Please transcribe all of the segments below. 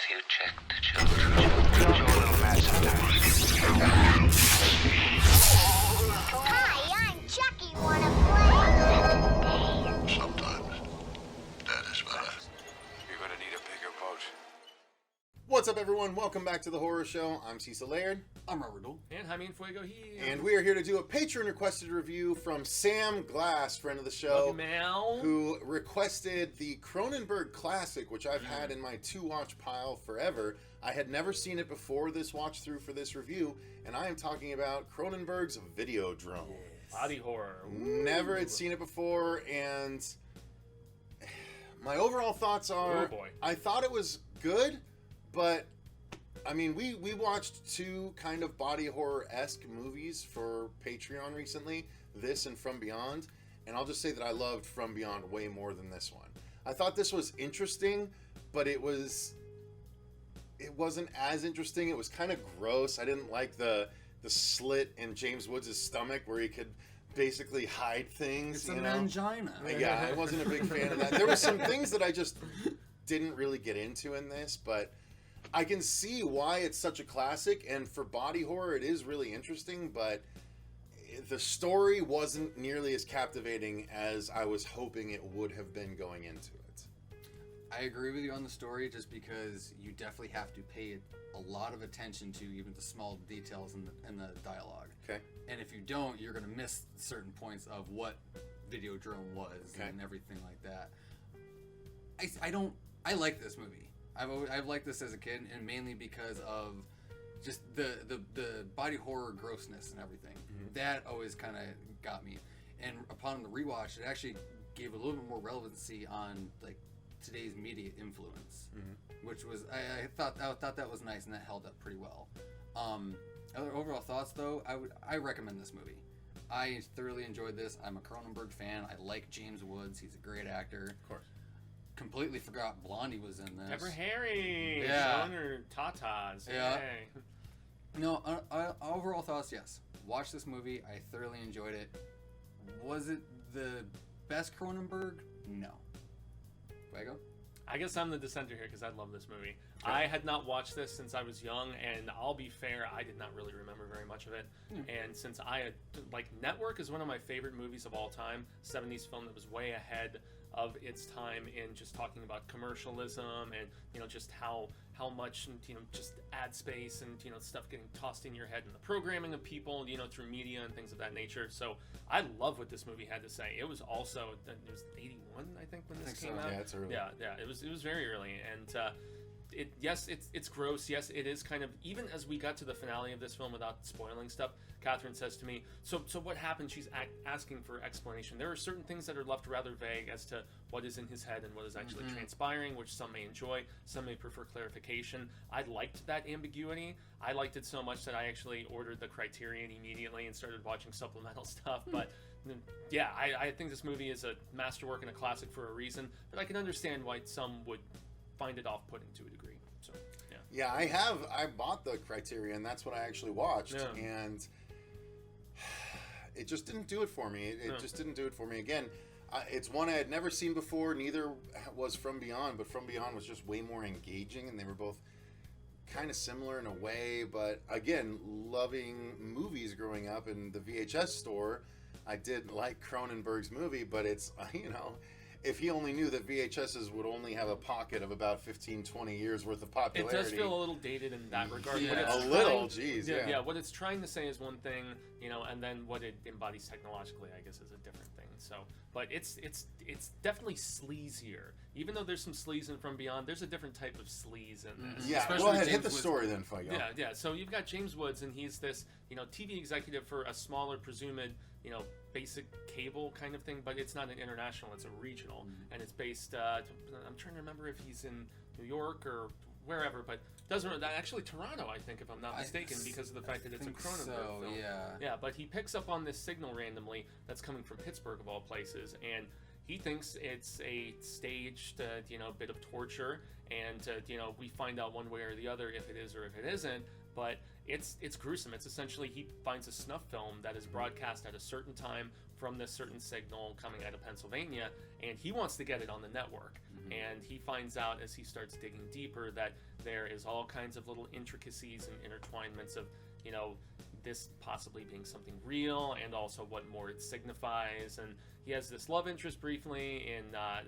Have you checked the children? Your little mad sometimes. Hi, I'm Chucky. Wanna play? Sometimes that is better. You're gonna need a bigger boat. What's up, everyone? Welcome back to the horror show. I'm Cecil, Laird. I'm Rolo. And Jaime and Fuego here. And we are here to do a Patron-requested review from Sam Glass, friend of the show, who requested the Cronenberg classic, which I've had in my to-watch pile forever. I had never seen it before this watch-through for this review, and I am talking about Cronenberg's Videodrome. Body horror. Never had seen it before, and my overall thoughts are, I thought it was good, but I mean, we watched two kind of body horror-esque movies for Patreon recently, this and From Beyond, and I'll just say that I loved From Beyond way more than this one. I thought this was interesting, but it wasn't as interesting. It was kind of gross. I didn't like the slit in James Woods' stomach where he could basically hide things. It's a mangina. Yeah, I wasn't a big fan of that. There were some things that I just didn't really get into in this, but I can see why it's such a classic, and for body horror it is really interesting, but the story wasn't nearly as captivating as I was hoping it would have been going into it. I agree with you on the story, just because you definitely have to pay a lot of attention to even the small details in the dialogue. Okay. And if you don't, you're going to miss certain points of what Videodrome was and everything like that. I like this movie. I've liked this as a kid, and mainly because of just the body horror grossness and everything. Mm-hmm. That always kind of got me. And upon the rewatch, it actually gave a little bit more relevancy on like today's media influence, which was I thought that was nice, and that held up pretty well. Other overall thoughts, though, I recommend this movie. I thoroughly enjoyed this. I'm a Cronenberg fan. I like James Woods. He's a great actor. Of course. Completely forgot Blondie was in this. Deborah Harry. Yeah. Showing her tatas. Yeah. Hey. No, overall thoughts, yes. Watch this movie. I thoroughly enjoyed it. Was it the best Cronenberg? No. Fuego? I guess I'm the dissenter here because I love this movie. Okay. I had not watched this since I was young, and I'll be fair, I did not really remember very much of it. And since I had, Network is one of my favorite movies of all time, 70s film that was way ahead of its time in just talking about commercialism and, just how much, just ad space and, stuff getting tossed in your head and the programming of people, through media and things of that nature. So I love what this movie had to say. It was also, it was 81, I think, when this came out. Yeah, it's early. Yeah, it was very early. And, it's gross. Yes, it is kind of, even as we got to the finale of this film without spoiling stuff, Catherine says to me, so what happened? She's asking for explanation. There are certain things that are left rather vague as to what is in his head and what is actually transpiring, which some may enjoy, some may prefer clarification. I liked that ambiguity. I liked it so much that I actually ordered the Criterion immediately and started watching supplemental stuff. But yeah, I think this movie is a masterwork and a classic for a reason, but I can understand why some would find it off-putting to a degree. So yeah, I bought the Criterion. That's what I actually watched, and it just didn't do it for me. It just didn't do it for me. Again, it's one I had never seen before. Neither was From Beyond, but From Beyond was just way more engaging, and they were both kind of similar in a way. But again, loving movies growing up in the VHS store, I did like Cronenberg's movie, but it's, if he only knew that VHSs would only have a pocket of about 15, 20 years worth of popularity. It does feel a little dated in that regard. Yeah, Yeah, what it's trying to say is one thing, and then what it embodies technologically, I guess, is a different thing. So, but it's definitely sleazier. Even though there's some sleaze in From Beyond, there's a different type of sleaze in this. Yeah, go ahead, hit the story then, Fuego. Yeah. So you've got James Woods, and he's this, TV executive for a smaller, presumed, basic cable kind of thing, but it's not an international, it's a regional, and it's based, I'm trying to remember if he's in New York or wherever, but doesn't, actually Toronto, I think, if I'm not mistaken, because of the fact that it's a Cronenberg film. Yeah, but he picks up on this signal randomly that's coming from Pittsburgh, of all places, and he thinks it's a staged, bit of torture, and, we find out one way or the other if it is or if it isn't, but it's gruesome. It's essentially, he finds a snuff film that is broadcast at a certain time from this certain signal coming out of Pennsylvania, and he wants to get it on the network. And he finds out as he starts digging deeper that there is all kinds of little intricacies and intertwinements of, you know, this possibly being something real, and also what more it signifies. And he has this love interest briefly in that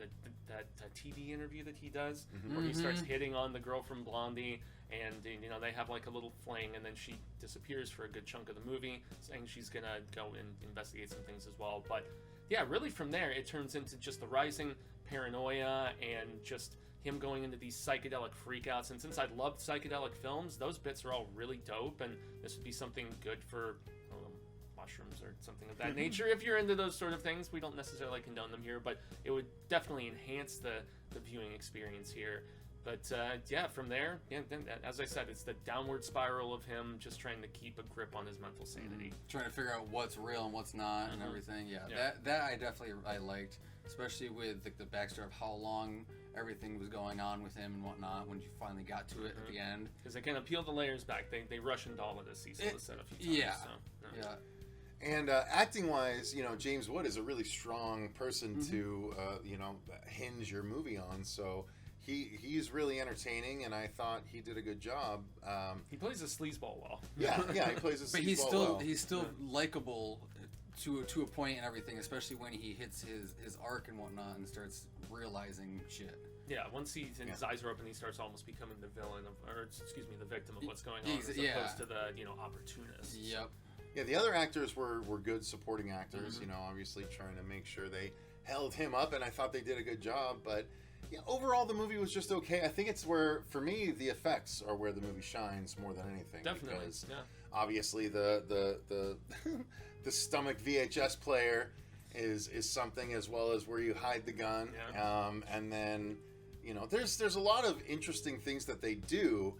TV interview that he does, where he starts hitting on the girl from Blondie, and you know, they have like a little fling, and then she disappears for a good chunk of the movie, saying she's gonna go and investigate some things as well. But yeah, really from there it turns into just the rising paranoia and just him going into these psychedelic freakouts. And since I loved psychedelic films, those bits are all really dope, and this would be something good for mushrooms or something of that nature. If you're into those sort of things, we don't necessarily condone them here, but it would definitely enhance the viewing experience here. But yeah, from there, then, as I said, it's the downward spiral of him just trying to keep a grip on his mental sanity. Trying to figure out what's real and what's not and everything. Yeah, that I definitely liked, especially with the backstory of how long everything was going on with him and whatnot when you finally got to it at the end. Because they kind of peel the layers back. They rush into all of this, Cecil has said a few times. Yeah. And acting-wise, you know, James Wood is a really strong person to, you know, hinge your movie on. So he's really entertaining, and I thought he did a good job. He plays a sleazeball well. Yeah, he plays a sleazeball But well. he's still likable to a point and everything, especially when he hits his arc and whatnot and starts realizing shit. Yeah, once his eyes are open, he starts almost becoming the villain the victim of what's going on, as opposed to the, you know, opportunist. Yep. Yeah, the other actors were good supporting actors, you know, obviously trying to make sure they held him up, and I thought they did a good job. But yeah, overall, the movie was just okay. I think it's where, for me, the effects are where the movie shines more than anything. Definitely, because yeah. Obviously, the the stomach VHS player is something, as well as where you hide the gun. Yeah. And then, you know, there's a lot of interesting things that they do.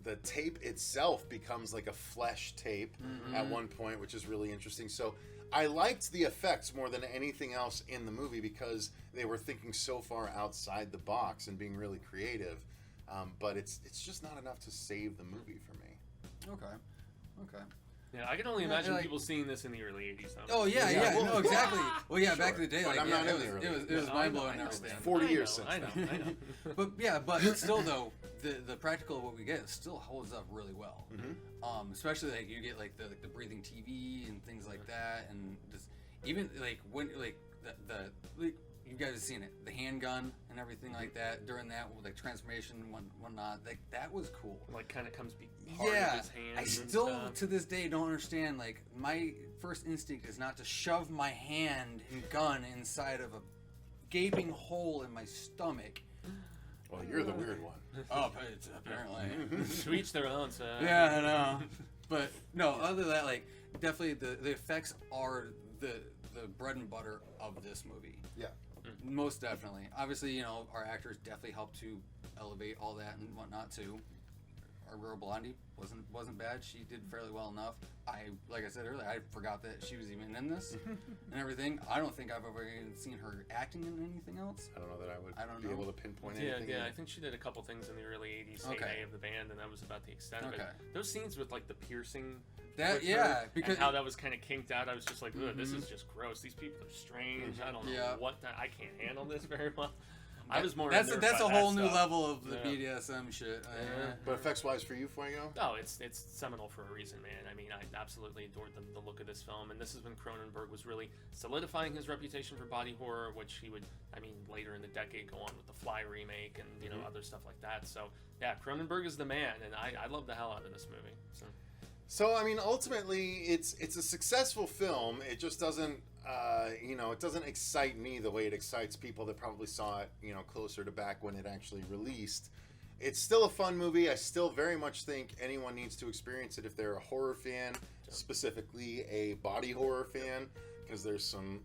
The tape itself becomes like a flesh tape at one point, which is really interesting. So I liked the effects more than anything else in the movie because they were thinking so far outside the box and being really creative. But it's just not enough to save the movie for me. Okay. Yeah, I can only imagine people seeing this in the early 80s. Though. Oh, yeah, no, exactly. Well, yeah, back in the day, But like, I'm not in the it was mind-blowing and everything. 40 years since I know. But still, though, the practical of what we get still holds up really well. Especially, like, you get, like, the breathing TV and things like that, and just, even, like, when, like, like, you guys have seen it, the handgun and everything like that during that, like, transformation and whatnot, like, that was cool. Like, kind of comes part of his hands. I still to this day don't understand. Like, my first instinct is not to shove my hand and gun inside of a gaping hole in my stomach. Well, you're the weird one. Oh, but it's apparently. To each their own, so. Yeah, I know. But no, other than that, like, definitely the effects are the bread and butter of this movie. Yeah. Most definitely. Obviously, you know, our actors definitely helped to elevate all that and whatnot too. Our girl Blondie wasn't bad. She did fairly well enough. Like I said earlier, I forgot that she was even in this and everything. I don't think I've ever even seen her acting in anything else. I don't know that I would be able to pinpoint anything. Yeah, I think she did a couple things in the early 80s heyday of the band, and that was about the extent of it. Those scenes with, like, the piercing... because how that was kind of kinked out, I was just like, this is just gross. These people are strange. I don't know what I can't handle this very well. I was more. That's a whole new level of the BDSM shit. But effects-wise for you, Fuego? Oh, it's seminal for a reason, man. I mean, I absolutely adored the look of this film, and this is when Cronenberg was really solidifying his reputation for body horror, which he would, I mean, later in the decade go on with the Fly remake and you know other stuff like that. So yeah, Cronenberg is the man, and I love the hell out of this movie. So I mean, ultimately, it's a successful film. It just doesn't, it doesn't excite me the way it excites people that probably saw it, you know, closer to back when it actually released. It's still a fun movie. I still very much think anyone needs to experience it if they're a horror fan, specifically a body horror fan, because there's some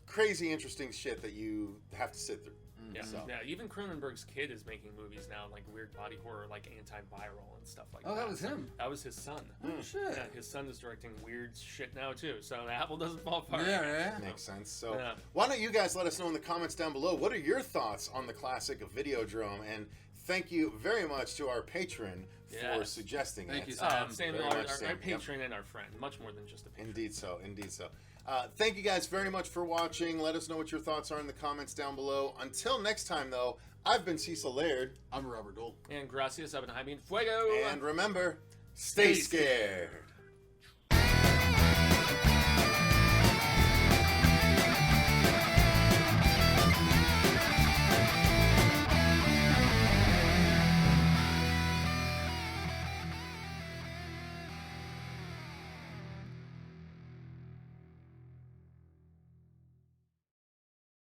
crazy interesting shit that you have to sit through. Yeah, yeah. Even Cronenberg's kid is making movies now, like weird body horror, like antiviral and stuff like that. Oh, that was him. That was his son. Oh shit. Yeah, his son is directing weird shit now too. So the apple doesn't fall far. Yeah. Makes sense. So why don't you guys let us know in the comments down below, what are your thoughts on the classic of Videodrome? And thank you very much to our patron for suggesting Thank it. you, Sam. Sam, our patron and our friend, much more than just a patron. Indeed so. Thank you guys very much for watching. Let us know what your thoughts are in the comments down below. Until next time, though, I've been Cecil Laird. I'm Robert Duell. And gracias, I've been Jaime. Fuego! And remember, stay scared.